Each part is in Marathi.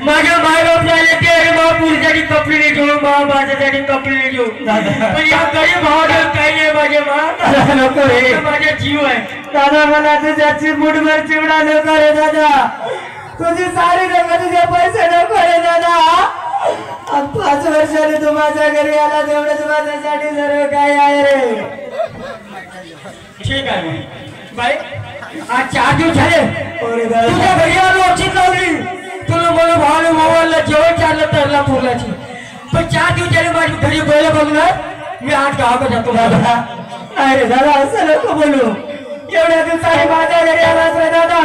माझ्या मायबाप झाले ते महापुरुषाची कपडे नाही घेऊ माझ्यासाठी कपडे नाही घेऊ पण या गरीब भावाला काही नाही माझे मा नको हे माझा जीव आहे दादा मला तुझ्याची मुठभर चिवडा नको रे दादा तुझी सारी नको तुझे पैसे नको रे दादा 5 वर्षांनी तू माझ्या घरी आला तेवढंच माझ्यासाठी सर्व काय आहे रे ठीक आहे बाई आज 4 दिवस झाले तुझ्या घरी आलो औषध लावली तुला मला भावाने मोबाईलला जेवण चाललं तरला पुरलाची पण 4 दिवस झाले माझी घरी बैल बघणार मी आज गावाकडे जातो दादा अरे दादा असं नको बोलू एवढ्या दिवसांनी माझ्या घरी आलास रे दादा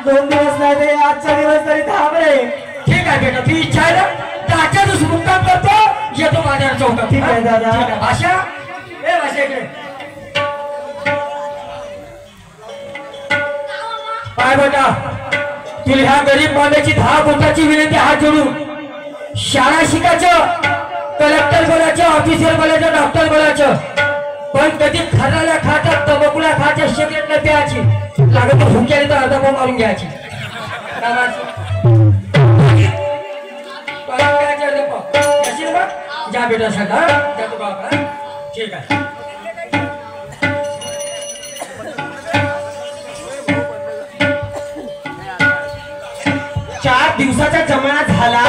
2 दिवस नाही ते आजचा दिवस तरी थांब रे ठीक आहे बेटा ती इच्छा आहे ना तर आजच्या दिवस मुक्काम करतो येतो बाजार चौकात ठीक आहे दादा भाषा ए भाषा इकडे काय बेटा तुला ह्या गरीब माणसाची 10 बोटाची विनंती हात जोडून शाळा शिकायचं कलेक्टर बनायचं ऑफिसर बनायचं डॉक्टर बनायचं पण कधी खराला खातात तंबाखूला खायच्या सिगरेट न प्यायची लागत भुक्याने तर अर्धा पाव मारून घ्यायची जा बेटा सगळा जातो बाबा ठीक आहे दिवसाचा जमाना झाला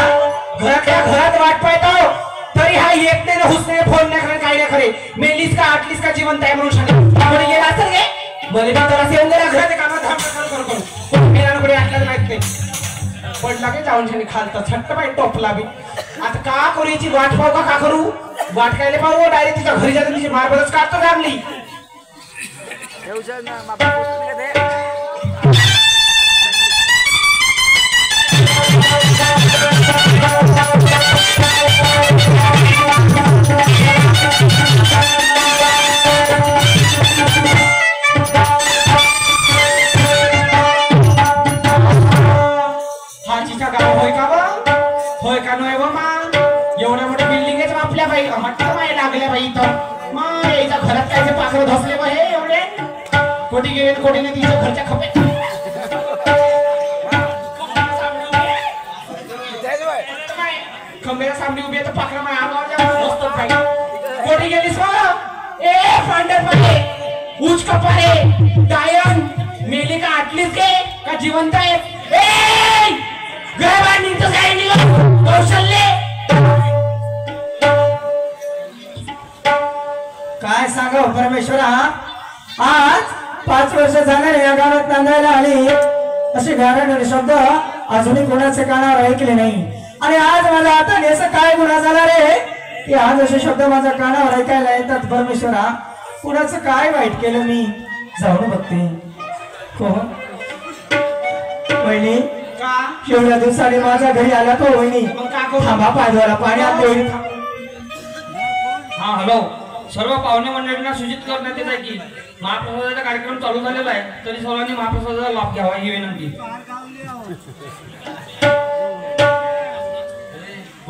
घरातल्या घरात वाट पाहतो तरी हा येत नाही हुसने फोन नाही खरे काय नाही खरे मेलीस का आटलीस का जिवंत आहे म्हणून सांगितलं गेला असेल गे मला तर असं येऊन गेला घरात कामात धाम करू मेला नको आटलाच माहित नाही पडला की जाऊन शाने खालता छट्ट पाहिजे टोपला बी आता का करू याची वाट पाहू का करू वाट कायले पाहू डायरेक्ट तिच्या घरी जातो तिची मारबरच काढतो दाबली हाजीचा गाव होय का होय का नव्हे मा एवढ्या मोठ्या बिल्डिंग आहेत आपल्या बाई हट्ट माय लागल्या बाई इथं मग याच्या घरात काय ते पाखरं धसले बा हे एवढे कोटी गेले कोटी नाही तिच्या घरच्या खपे खंबेला सामने उभी आहे तर पाखरा माय आगावर मस्त खाई कोटी गेलीस मग ए फांडर पाले उच कपारे डायन मेली का आटलीस के का जिवंत आहे ए गैबा निघतो काय निघ कौशल्य काय सांगा परमेश्वरा आज 5 वर्ष झाले या गावात नांदायला आली असे गाराणे शब्द अजूनही कोणाचे कानावर ऐकले नाही आणि आज माझ्या हाताने असं काय गुन्हा झाला रे की आज असे शब्द माझ्या कानावर ऐकायला येतात परमेश्वरा कुणाचं काय वाईट केलं मी जाऊन बघते कोण वहिनी का एवढ्या दिवसाने माझ्या घरी आला तो वहिनी थांबा पायद्वारा पाणी आणते वहिनी हा हॅलो सर्व पाहुणे मंडळींना सूचित करण्यात येत आहे की महाप्रसादाचा कार्यक्रम चालू झालेला आहे तरी सर्वांनी महाप्रसादाचा लाभ घ्यावा ही विनंती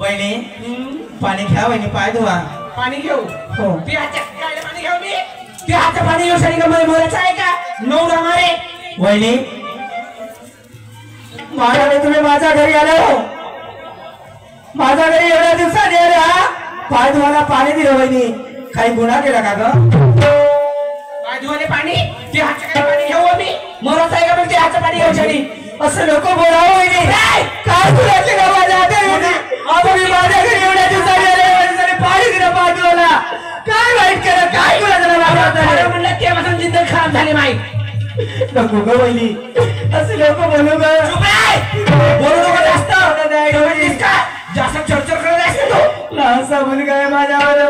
वहिनी पाणी घ्या वहिनी पाय धुवा पाणी घेऊ हो ती हातच्या काय पाणी घेऊ मी ते हातचं पाणी येऊ साठी का मला बोलायचं आहे का नवरा मारे वहिनी महाराणे तुम्ही माझ्या घरी आले हो माझ्या घरी एवढ्या दिवसांनी आले हा पाय धुवायला पाणी दिलं वहिनी काही गुन्हा केला का ग पाय धुवाले पाणी ती हातच्या काय पाणी घेऊ मी मरत आहे का मग ते हातचं पाणी येऊ साठी असं लोक बोलावं वहिनी काय तुला का माझ्या तुम्ही माझ्या घरी एवढ्या दिवसांनी आले एवढ्या दिवसांनी पाणी दिलं पाय धुवायला काय वाईट केलं काय तुला जरा म्हणलं तेव्हापासून जिंदगी खराब झाली माहिती नको ग वहिनी असे लोक बोलू ग बोलू नको जास्त जास्त चर्चा करत असते तो लहानसा मुलगा आहे माझ्यावर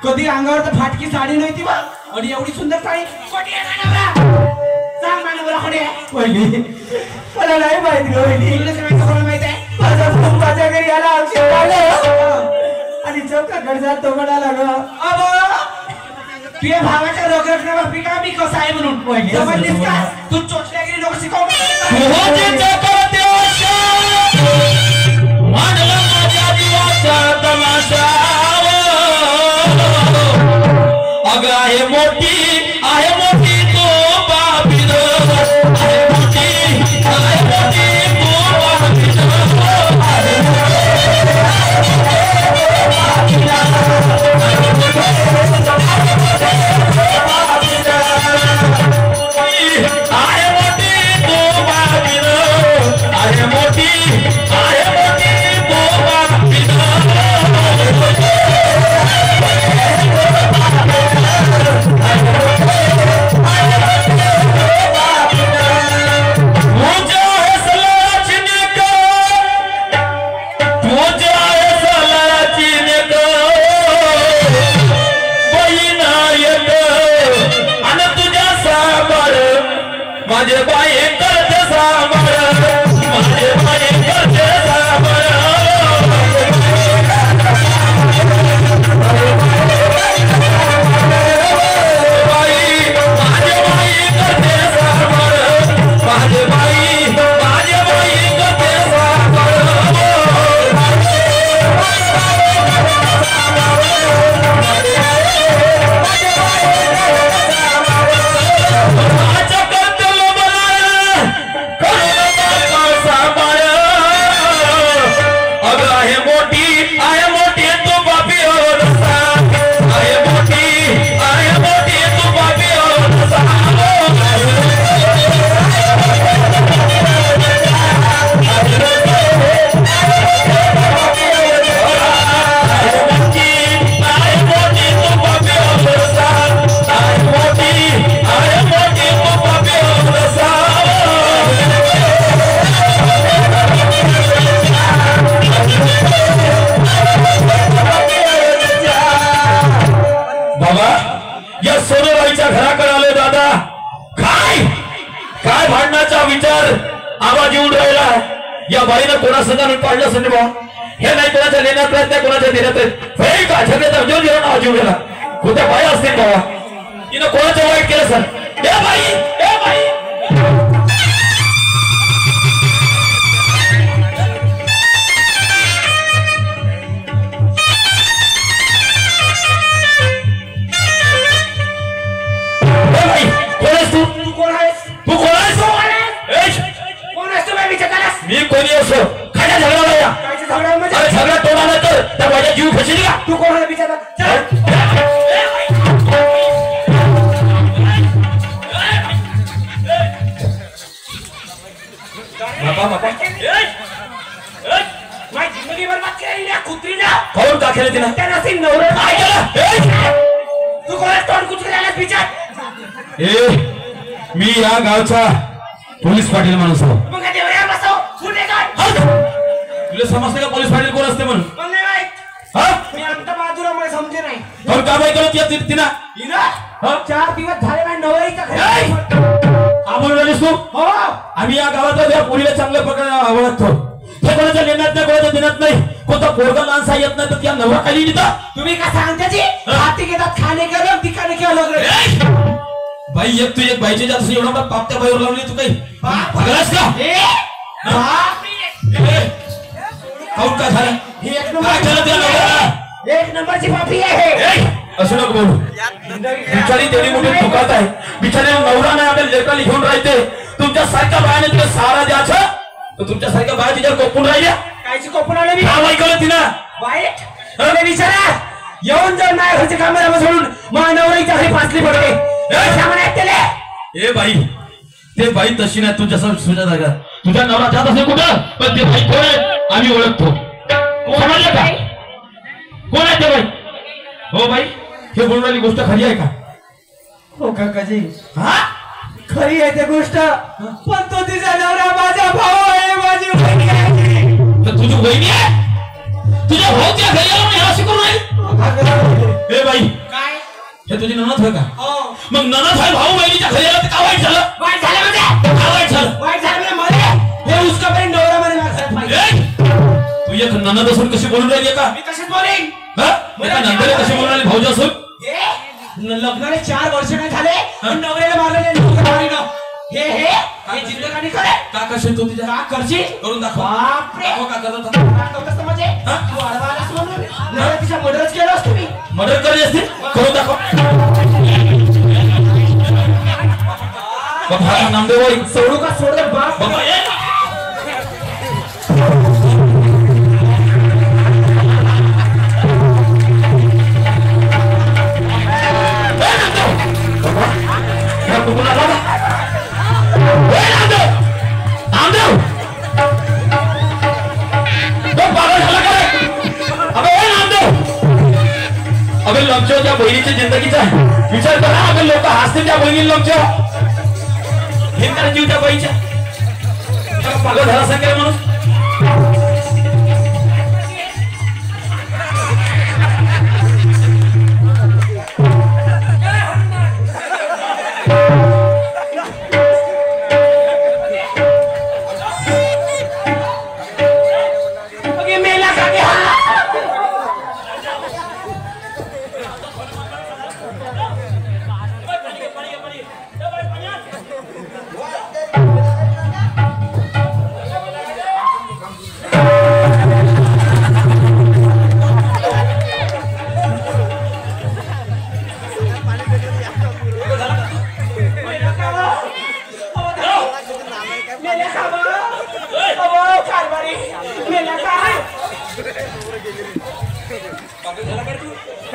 कधी अंगावर तर फाटकी साडी नव्हती बा आणि एवढी सुंदर साडी कोटी आहे मानवरा सांग मानवरा कोणी आहे वहिनी मला नाही माहिती ग वहिनी तुला सगळं कोणाला माहित आहे माझा भाऊ माझ्या घरी आला औषध आलं आणि चौकाकडे जात तो म्हणाला ग तुझ्या भावाच्या रोगरखना बापी का मी कसा आहे म्हणून जबरदस्त का तू चोचल्या गेली लोक शिकवू अगं आहे मोठी तो बाबील आहे मोठी तो बाबील माझे बाई करते सांभाळ माझे बाई करते सांभाळ बाई माझे बाई करते सांभाळ माझे बाई करते सांभाळ घराकडे आलो दादा काय काय भांडणाचा विचार आवाज येऊन राहिला या बाईनं कोणासंग पाडलं असं बा हे नाही कोणाच्या लेण्यात राहत नाही कोणाच्या देण्यात राहत का झगड्याचा जोर जेवण आवाज येऊन गेला कोणत्या बाई असतील बाबा तिनं कोणाचं वाईट केलं सर ए बाई मी कोणी असो खायला झगडा या झगडा तोडाला तर त्या माझ्या जीव फसली का तू कोणाला विचारला खाऊन का खेळ तिला तू कोणाला तोंड कुचरायला विचार मी या गावचा पोलीस पाटील माणूस हो तुला समजते का पोलीस पाटील कोण असते म्हणून समजे नाही तर का बाई करत तिना 4 दिवस झाले नाही नवरीचा तू आम्ही या गावात या पोरीला चांगल्या प्रकारे ओळखतो हे कोणाच्या लेण्यात नाही कोणाच्या देण्यात नाही कोणता पोरगा लहानसा येत नाही तर त्या नवरा खाली नेता तुम्ही काय सांगताची हाती घेतात खाणे केलं ठिकाणी केलं बाई एक तू एक बाईच्या जात एवढा पापत्या बाईवर लावली तू काही भगलास का काऊन काय झालं ही एक काय झालं त्या नवऱ्याला एक नंबरची पापी आहे. असं नको बोलू बिचारी तेवढी मोठी दुखात आहे बिचारी नवरा नाही आपल्या लेकराला घेऊन राहते तुमच्या सारख्या बायाने तिला सहारा द्यायचा तर तुमच्या सारख्या बाया तिच्यावर कोपून राहिल्या कायची कोपण आले मी काम ऐकलं तिनं वाईट अरे विचारा येऊन जाऊन माझ्या घरचे कामं सोडून माझ्या नवरीच्या घरी पाचली पडले ए बाई ते बाई तशी नाही तुझ्या सुजाता तुझा नवरा जात असेल कुठं पण ते बाई कोण आहे आम्ही ओळखतो समजलं का कोण आहे ते बाई हो बाई हे बोलणारी गोष्ट खरी आहे का हो काकाजी हा खरी आहे ती गोष्ट पण तो तिचा नवरा माझा भाऊ आहे माझी बहीण आहे. तर तुझी वहिनी आहे तुझ्या भाऊच्या घरी आलो हे अशी करू नये ए बाई काय हे तुझी ननद होय का हो मग ननद आहे भाऊ बहिणीच्या घरी आला तर का वाईट झालं वाईट झालं म्हणजे का वाईट झालं वाईट झालं म्हणजे मला हे उसका बहीण नवरा म्हणे माझ्या घरात पाहिजे. तू एक ननद असून कशी बोलून राहिली का मी कशात बोलेन एका नंदरे कशी बोलून राहिली भाऊजी असून लग्नाला 4 वर्ष नाही झाले पण नवऱ्याला मारलेले लोक मारीनं हे जिंदगानी करे का कशी तू तिच्या का करशील करून दाखव बापरे दाखव का करत होता? कसं म्हणजे तू अडवालास म्हणून नवरा तिच्या मर्डरच केलं असतं मी मदत करायची असते करून दाखव बाबा नामदेव बाई सोडू का सोड बाप बाबा ए अबे लमचो त्या बहिणीच्या जिंदगीचा विचार करा अबे लोक हसते त्या बहिणीला लमचो हे काय जीव त्या बहिणीच्या पागल झाला सांगेल म्हणून मेला का गया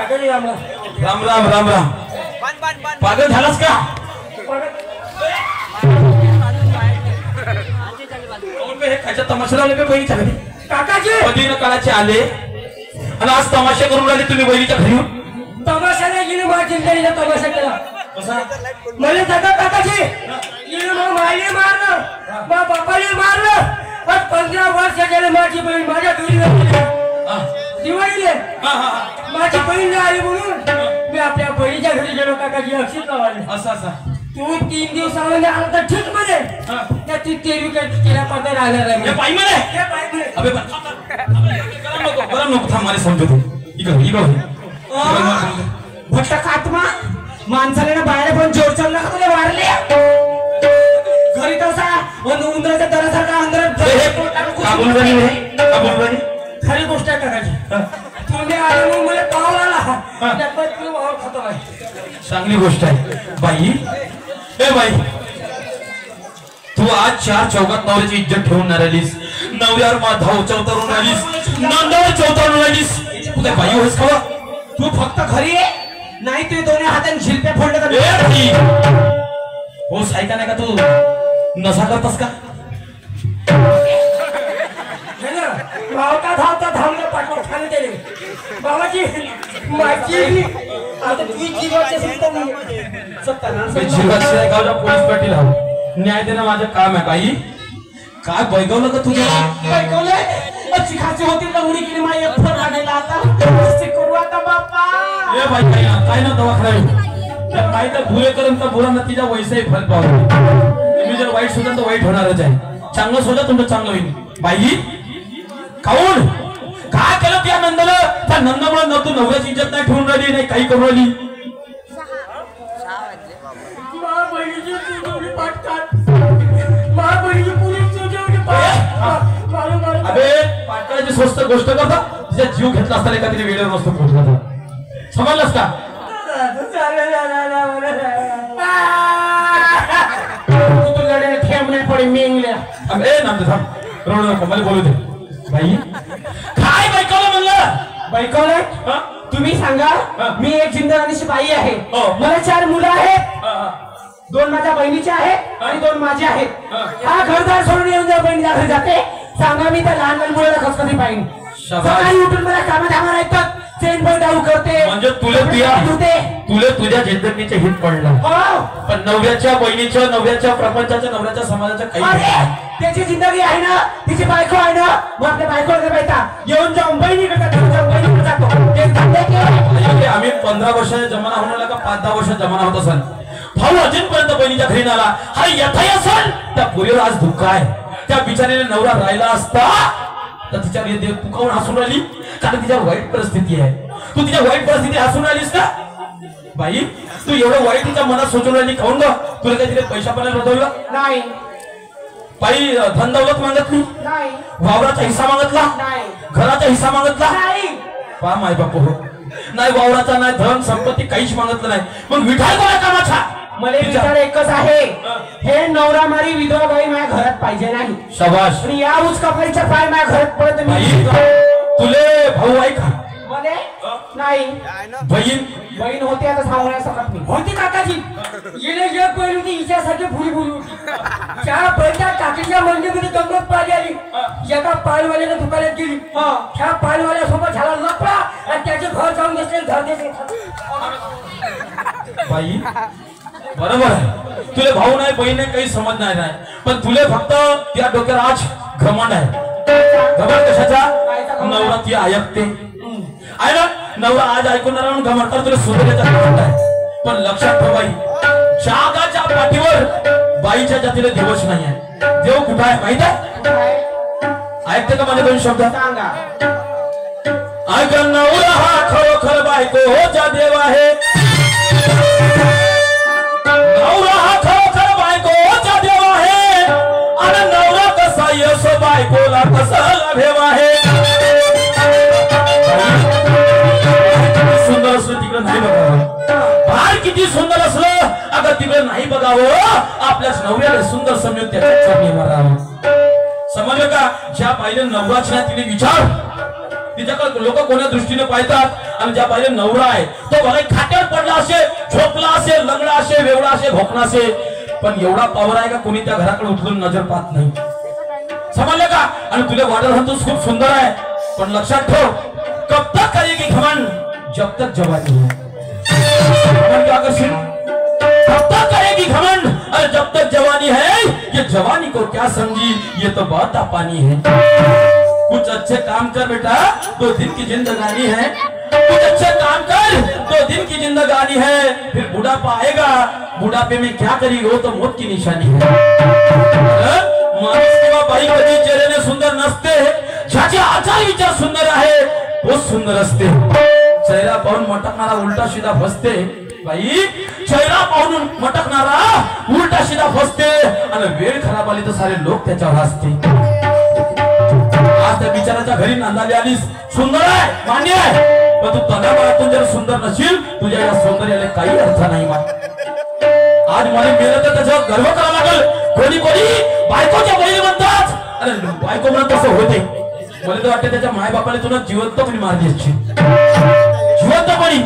राम राम राम राम पागल झालास का हे खायच्या तमाशाला आले बहिणीच्या घरी काकाजी कधी काळाचे आले आणि आज तमाशा करून राहिले तुम्ही बहिणीच्या घरी तमाशाने गेली माझ्या जिंदगीचा तमाशा केला कसा मला दादा काकाजी गेली मग मायले मारलं मग बापाने मारलं आज 15 वर्ष गेले माझी बहीण माझ्या घरी दिवाळीले माझी बहीण आली म्हणून मी आपल्या बहिणीच्या घरी गेलो काकाजी अक्षित लावायला असा असा तू 3 दिवसामध्ये आला तर ठीक मध्ये त्या ती तेरी केल्या पडता राहणार हे नाही पायी म्हणे हे पाय म्हणे. अबे गरम नको थांब मला समजतो इकडं भटक आत्मा माणसाला ना बाहेर पण जोर चालला का तुला वारले घरी तसा उंदराच्या दरासारखा अंदर खरी गोष्ट आहे काकाजी तुम्ही आले मग मला पाव आला त्यात तुम्ही वावर खातो आहे चांगली गोष्ट आहे बाई ए बाई तू आज 4 चौकात नवऱ्याची इज्जत ठेवून नाही राहिलीस नवऱ्यावर धाव चौतरून राहिलीस नंदावर चौतरून राहिलीस तू काय बाई होस का तू फक्त घरी ये नाही तू दोन्ही हाताने शिल्पे फोडले तर होस ऐका नाही का तू नसा करतास का धावता धावता थांबलं पाठवा खाली दिले बाबाजी माझी आता तुझी जीवाची जीवाशिवाय गावच्या पोलीस पाटील हा न्याय देणं माझं काम आहे बाई काय बैगवलं का तुझ्या बैकवलंय अच्छी खासी होती ना उडी केली माझी एक फोन आणायला आता करू आता बाप्पा ए बाई काय ना दवाखाना काय तर भुले करून तर बुरा ना तिच्या वैसे फल पावतो तुम्ही जर वाईट सोडा तर वाईट होणारच आहे चांगलं सोडा तुमचं चांगलं होईल बाई काऊन काय केलं त्या नंदला त्या नंदामुळे न तू नवऱ्याची इज्जत नाही ठेवून राहिली नाही काही करून राहिली बहिणीची तुझी पाठतात बहिणीची पोलीस तुझी अबे पाटका मारायची स्वस्त गोष्ट करता तिचा जीव घेतला असता एका तिने वेळेवर नसतो पोहोचला. समजलास का? तू लढे ठेमणे पडे मेंगल्या. ए नामदेव थांब, रडू नको, मला बोलू दे. बाई काय बायकोला म्हणलं? बायकोला तुम्ही सांगा. मी एक जिंदगानीची बाई आहे. मला 4 मुलं आहेत. 2 माझ्या बहिणीचे आहेत आणि 2 माझे आहेत. हा घरदार सोडून येऊन जर बहिणीच्या घरी जाते, सांगा मी त्या लहान लहान मुलाला खसखसी पाहिजे. सकाळी उठून मला कामाधामा येतात, चेन पण डाऊ करते. म्हणजे तुले तुझ्या जिंदगीचे हित पडलं. पण नवऱ्याच्या बहिणीच्या, नवऱ्याच्या प्रपंचाच्या, नवऱ्याच्या समाजाच्या काही त्याची जिंदगी आहे ना, तिची बायको आहे ना, मग आपल्या बायकोला पाहिजे येऊन जाऊन बहिणीकडे जातो. आम्ही 15 वर्षाचा जमाना होणार का 5-10 वर्षाचा जमाना होत असेल. भाऊ अजूनपर्यंत बहिणीच्या घरी आला, हा यथाय असेल त्या पुरीवर आज दुःख आहे. त्या बिचारीने नवरा राहिला असता तर तिच्या तू काऊन हसून राहिली? कारण तिच्या वाईट परिस्थिती आहे. तू तिच्या वाईट परिस्थिती हसून राहिलीस का? बाई तू एवढं वाईट तिच्या मनात सोचून राहिली खाऊन ग? तुला काही तिथे पैसा पण बदलला नाही, बाई धन दौलत मागतली नाही, वावराचा हिस्सा मागतला नाही, घराचा हिस्सा मागतला नाही. पहा माय बापू हो, नाही वावराचा नाही धन संपत्ती काहीच मागतलं नाही. मग विठाई कोणा कामाचा? मला विचार एकच आहे, हे नवरा मारी विधवा बाई माझ्या घरात पाहिजे नाही. शाबाश. आणि या उचकापरीच्या पाय माझ्या घरात पडत बाई तुले भाऊ आहे का? मले नाही. बहीण होती, आता सांगण्या सकत नाही. होती काकाजी. गेले एक बैल होती, हिच्यासारखी फुली फुली होती. त्या बैलच्या काकीच्या मंडीमध्ये गंमत पाहिली आली. एका पाळवाल्याने दुकानात गेली. त्या पाळवाल्यासोबत झाला लपडा आणि त्याचे घर जाऊन बसले, घर देते. बाई बरोबर आहे, तुले भाऊ नाही बहीण नाही काही समजणार नाही. पण तुले फक्त त्या डोक्यावर आज घमंड आहे. घमंड कशाचा? नवरा ती ऐकते आहे ना. नवरा आज ऐकून राहून घमंड तर तुला सुधारायचा घमंड आहे. पण लक्षात ठेव बाई, जागाच्या पाठीवर बाईच्या जातीला देवच नाही आहे. देव कुठं आहे माहित आहे? ऐकते का माझे 2 शब्द? सांगा. ऐक नवरा हा खरोखर बायको होचा देव आहे. नवरा हा खरोखर बायकोचा देव आहे. आणि नवरा कसा येसो बायकोला कसा भेव आहे. सुंदर असलं तिकडे नाही बघावं. बाहेर किती सुंदर असलं अगं तिकडे नाही बघावं. आपल्याच नवऱ्याला सुंदर समजून त्याच्या चरणी मारावं. समजलं का? ज्या पाहिजे नवराच नाही तिने विचार, तिच्याकडे लोक कोण्या दृष्टीने पाहतात. आणि ज्या पाहिजे नवरा आहे तो बघा खाट्यावर पडला असेल, झोपला असेल, लंगडा असेल, वेवडा असेल, भोकणा असेल, पण एवढा पावर आहे का कोणी त्या घराकडे उठलून नजर पाहत नाही. समजलं का? आणि तुला वाटत हा तू खूप सुंदर आहे, पण लक्षात ठेव कब तक करेगी घमंड जब तक जवानी है. क्या करशील? कब तक करेगी घमंड और जब तक जवानी है. ये जवानी को क्या समझी, ये तो बहता पानी है. कुछ अच्छे काम कर बेटा, 2 दिन की जिंदगानी है. कुछ अच्छे काम कर, 2 दिन की जिंदगानी है. फिर बुढ़ापा आएगा, बुढ़ापे में क्या करी वो तो मौत की निशानी है. माणूस किंवा बाई कधी चेहऱ्याने सुंदर नसते, ज्याचे आचार विचार सुंदर आहे तोच सुंदर असते. चेहरा पाहून मटकणारा उलटा सीधा फसते. बाई चेहरा पाहून मटकणारा उलटा सीधा फसते. आणि वेळ खराब आली तर सारे लोक त्याच्यावर हसते. आज त्या बिचाराच्या घरी नांदाली आलीस, सुंदर आहे मान्य आहे, पण तू तनाबातून जर सुंदर नशील तुझ्या या सौंदर्याला काही अर्थ नाही. आज मला मेलं तर त्याच्यावर गर्व करावा लागेल. कोणी बायकोच्या बहिणी म्हणतात, अरे बायको म्हणत तसं होते. मला तर वाटतं त्याच्या मायबापाने तुला जिवंतपणी मारली असची, जिवंतपणी.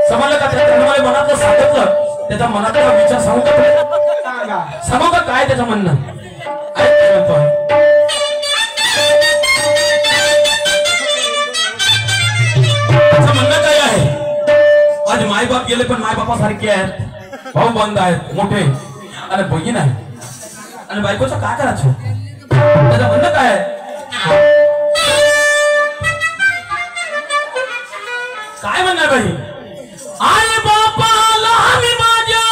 समजलं का? त्याच्या मला मनातलं सांगितलं, त्याच्या मनातला विचार सांगू का? सांगू का काय त्याचं म्हणणं? त्याचं म्हणणं काय आहे? आज मायबाप गेले पण मायबापासारखे आहेत, भाऊ बंद आहेत मोठे, आणि बहीण आहे, आणि बायकोचं काय करायचं? त्याचं म्हणणं काय आहे? काय म्हणणार बाई? आई बापाला मी माझ्या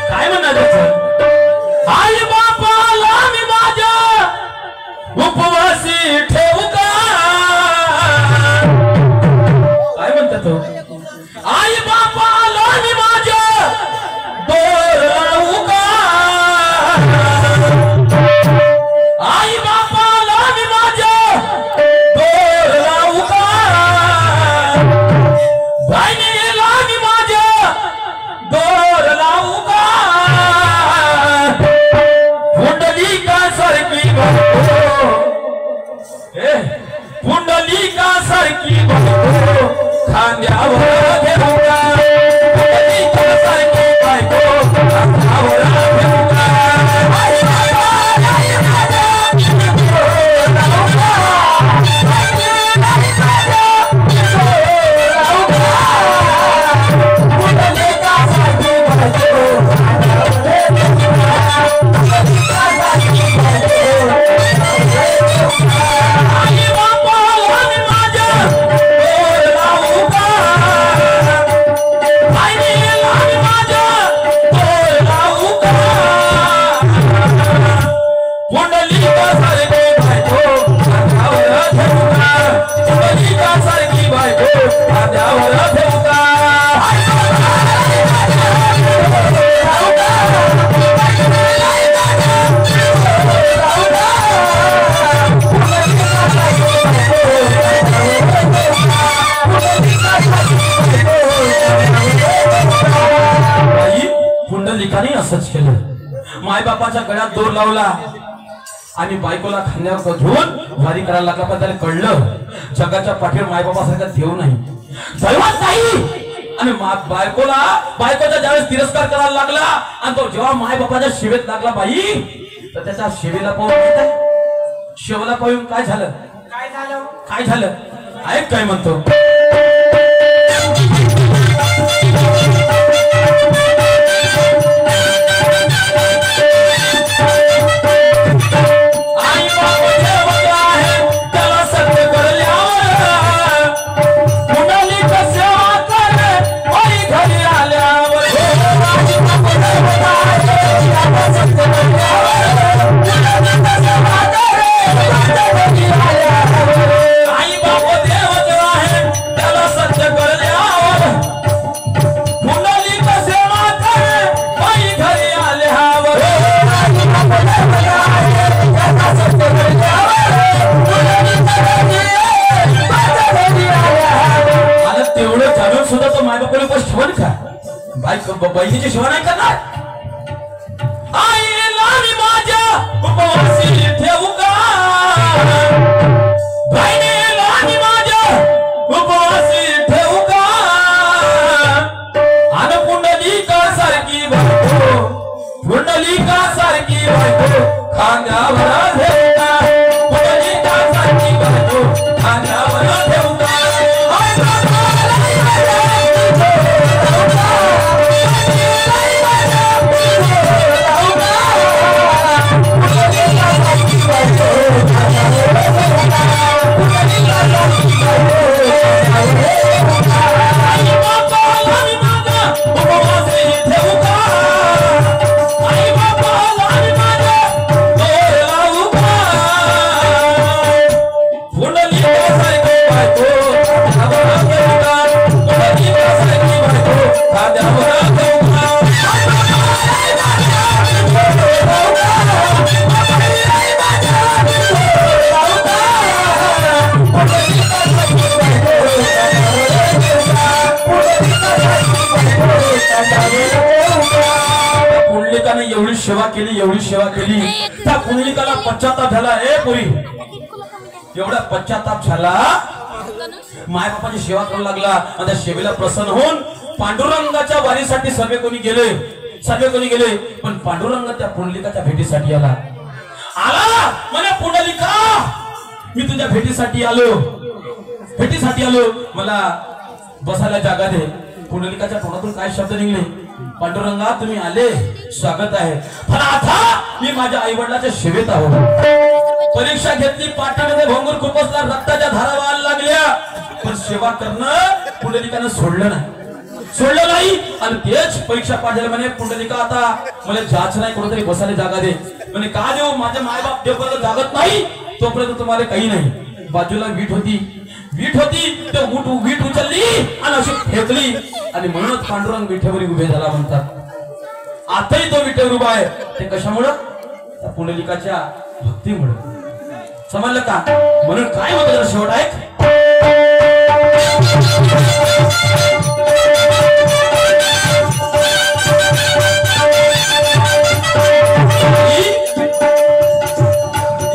काय म्हणणार त्याचं? आई बापाला मी माझ्या उपवासी ठेवू का? काय म्हणतात तो? आई बापाला मी माझ्या दोर लावू का? आई बापाला पुंडलिका सारखी बायको खांद्यावर घेऊका पुंडलिका सारखी बायको खांद्यावर घेऊका पुंडलिकाने असंच केलं. मायबापाच्या गळ्यात दोर लावला आणि बायकोला खांद्यावर घेऊन वारी करायला लागला. पण त्याला कळलं जगाच्या पाठीवर मायबापासारखा देव नाही, दैवत नाही. आणि बायकोचा ज्यावेळेस तिरस्कार करायला लागला आणि तो जेव्हा मायबापाच्या शिवेत लागला बाई, तर त्याच्या शिवेला पाहून शेवला पाहून काय झालं काय झालं ऐक काय म्हणतो. बहिणीची शिवा नाही करणार. आईला मी माझ्या उपवासी ठेवू का, बहिणीला मी माझ्या उपवासी ठेवू का. आणि पुंडलिका सारखी बायको पुंडलिका सारखी बायको खांद्यावर ठेवू का, पुंडलिका सारखी बायको खांद्यावर ठेवू का. एवढी सेवा केली त्या पुंडलिकाला पश्चाताप झाला. ए पोरी, एवढा पश्चाताप झाला, मायबापाची सेवा करू लागला. आणि त्या सेवेला प्रसन्न होऊन पांडुरंगाच्या वारीसाठी सर्वे कोणी गेले. पण पांडुरंग त्या पुंडलिकाच्या भेटीसाठी आला. म्हणे पुंडलिका, मी तुझ्या भेटीसाठी आलो, मला बसायला जागा दे. पुंडलिकाच्या तोंडातून काय शब्द निघले, पांडुरंगा तुम्ही आले, स्वागत आहे, पण आता मी माझ्या आई वडिलांच्या सेवेत आहोत. परीक्षा घेतली, पाठामध्ये भोंगूर खुपसला, रक्ताच्या धारा व्हायला लागल्या, पण सेवा करणं पुंडलिकानं सोडलं नाही. आणि तेच परीक्षा पाठ झाली. म्हणे पुंडलिका, आता मला जाच नाही, कुठेतरी बसायला जागा दे. म्हणे का देऊ, माझ्या मायबाप देवपर्यंत जागत नाही तोपर्यंत तुम्हाला काही नाही. बाजूला वीट होती, ते वीट उचलली आणि अशी फेकली. आणि म्हणूनच पांडुरंग विठेवरी उभे झाला म्हणतात. आताही तो विठेवर उभा आहे. ते कशामुळं, त्या पुंडलिकाच्या भक्तीमुळे. समजलं का? म्हणून काय होतं जरा शेवट आहे,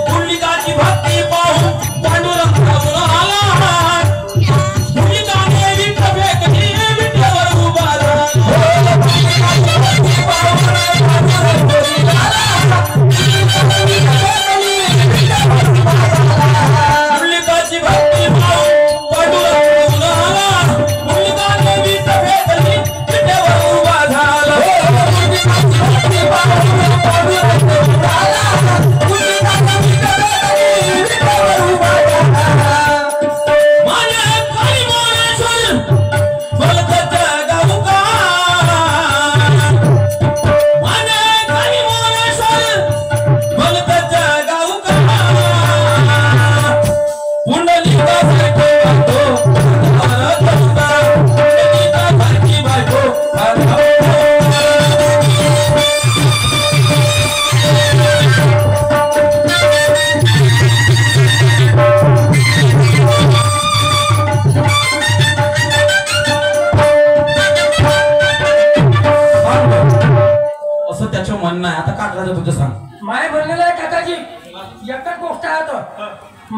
पुंडलिकाची भक्ती पाहून पांडुरंग आला.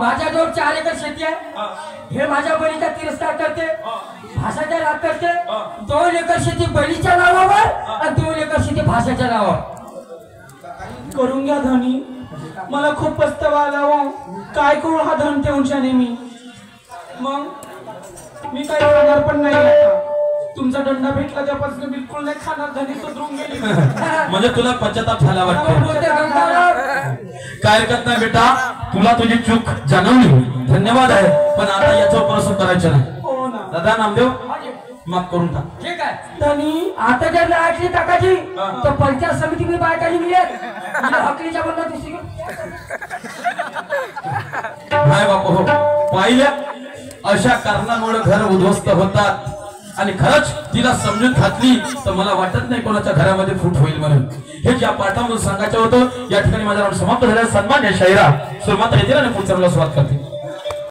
माझ्याजवळ 4 एकर शेती आहे. हे माझ्या बहिणीचा तिरस्कार करते, भाषाचा राग करते. 2 एकर शेती बहिणीच्या नावावर आणि 2 एकर शेती भाषाच्या नावावर. करून घ्या धनी, मला खूप पस्तावा आला हो. काय करू हा धन ठेवून मी, मग मी काही खाणार पण नाही आता. तुमचा दंडा भेटला त्यापासून बिलकुल नाही खाणार. धनी सुधरून गेली. म्हणजे तुला पश्चाताप झाला वाटतं. बोलते गंगाराम. काय हरकत नाही बेटा, तुला तुझी चूक जाणवली, धन्यवाद आहे. पण आता याचं प्रसून करायचं नाही. हो ना दादा नामदेव, माफ करून टाक. ठीक आहे. धनी, आता जर लाटली टाकायची तर पंचायत समितीमध्ये बायकाची मिळेल. हकलीच्या बंद दुसरी नाही बापू हो, पाहिलं अशा कारणामुळे घर उद्ध्वस्त होतात. आणि खरंच तिला समजून घातली तर मला वाटत नाही कोणाच्या घरामध्ये फूट होईल म्हणून. हे ज्या पाठामधून सांगायचं होतं. या ठिकाणी माझा राऊंड समाप्त झाला. सन्मान या शाहिरा सुरुवात येतील आणि पुढचा सुरुवात करते.